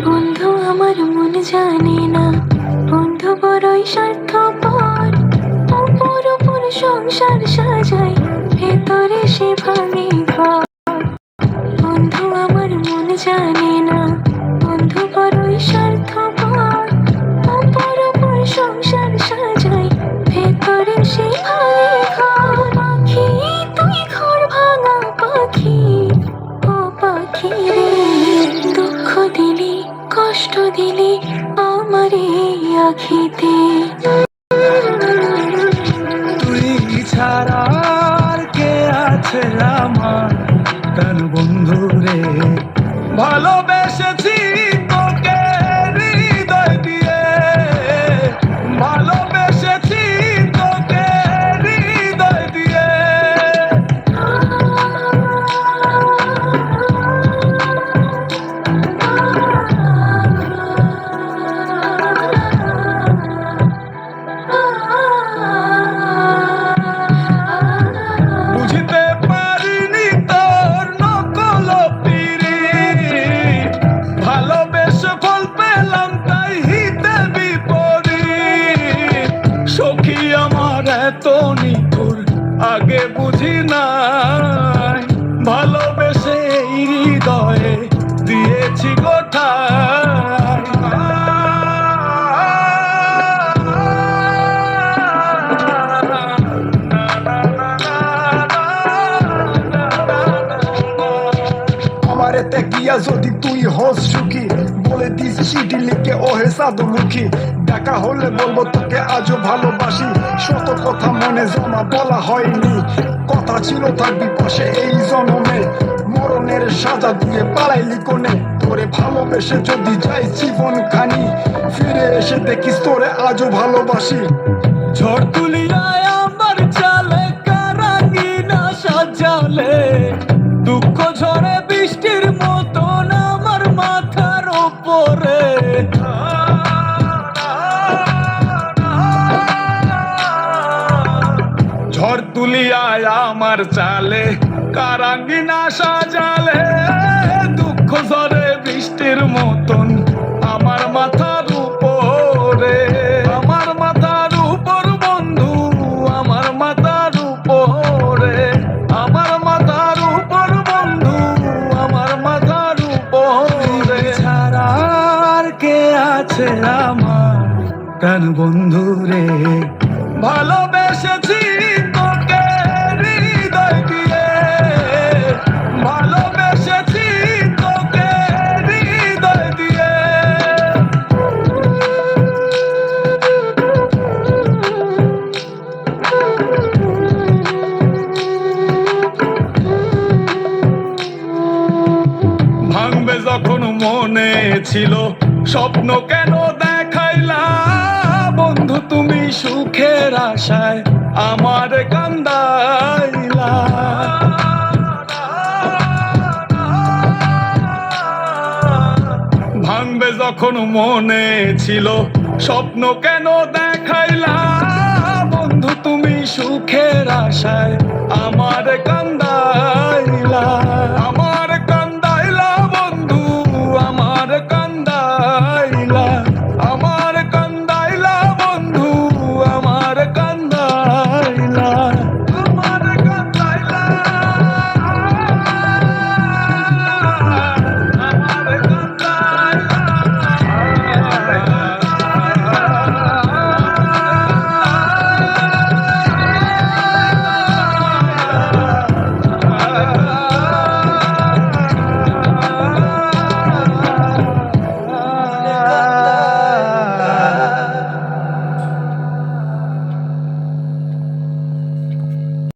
বন্ধু আমার মন জানে না, বন্ধু বড়ই স্বার্থপর। অপর অপর সংসার সাজায়, ভেতরে সে ভাঙে ঘর। বন্ধু আমার মন জানে না, বন্ধু বড়ই স্বার্থপর। অপর অপর সংসার সাজায়, ভেতরে সে ভাঙে ঘর। পাখি তুই ঘর ভাঙা পাখি, ও পাখি রে, দুঃখ দিলি কষ্ট দিলি আমার এই আখিতে। তুই ছাড়া আর কে আছে আমার প্রাণ বন্ধু রে, ভালোবেসেছি তোকে হৃদয় দিয়ে, ভালোবেসেছি তোকে হৃদয় দিয়ে। বুঝতে পারিনি তোর নকল পিরিত, ভালোবেসে ফল পেলাম তাই হিতে বিপরীত। সখী আমার এত নিঠুর আগে বুঝি নাই, ভালোবেসে এই হৃদয়ে দিয়েছি গোঠায়। আমারেতে গিয়া যদি তুই হস সুখী, বলে দিস চিঠি লিখে ওহে সাধুমুখী। দেখা হলে বলবো তোকে আজও ভালোবাসি, শত কথা মনে জমা বলা হয়নি। কথা ছিল থাকবি পাশে এই জনমে, মরণের সাজা দিয়ে পালাইলি কোনে। তোরে ভালোবেসে যদি যাই জীবন খানি, ফিরে এসে দেখিস তোরে আজও ভালোবাসি। ঝড় তুলিয়ায় আমার চালে কারাঙ্গিনা সাজালে, দুঃখ ঝরে বৃষ্টির মতন আমার মাথার ওপরে। ঝড় তুলিয়ায় আমার চালে কারাঙ্গিনা সাজালে, দুঃখ ঝরে বৃষ্টির মতন আমার মাথার উপরে। আমার মাথার উপর বন্ধু, আমার মাথার উপরে, আমার মাথার উপর বন্ধু, আমার মাথার উপরে। ছাড়া আর কে আছে আমার প্রাণ বন্ধু রে, ভালোবেসেছি তোকে হৃদয় দিয়ে, ভালোবেসেছি তোকে হৃদয় দিয়ে। ভাঙবে যখন মনে ছিল স্বপ্ন কেন দেখাইলা, বন্ধু তুমি সুখের আশায় আমার কান্দাইলা। ভাঙবে যখন মনে ছিল স্বপ্ন কেন দেখাইলা, বন্ধু তুমি সুখের আশায় আমার কান্দাইলা।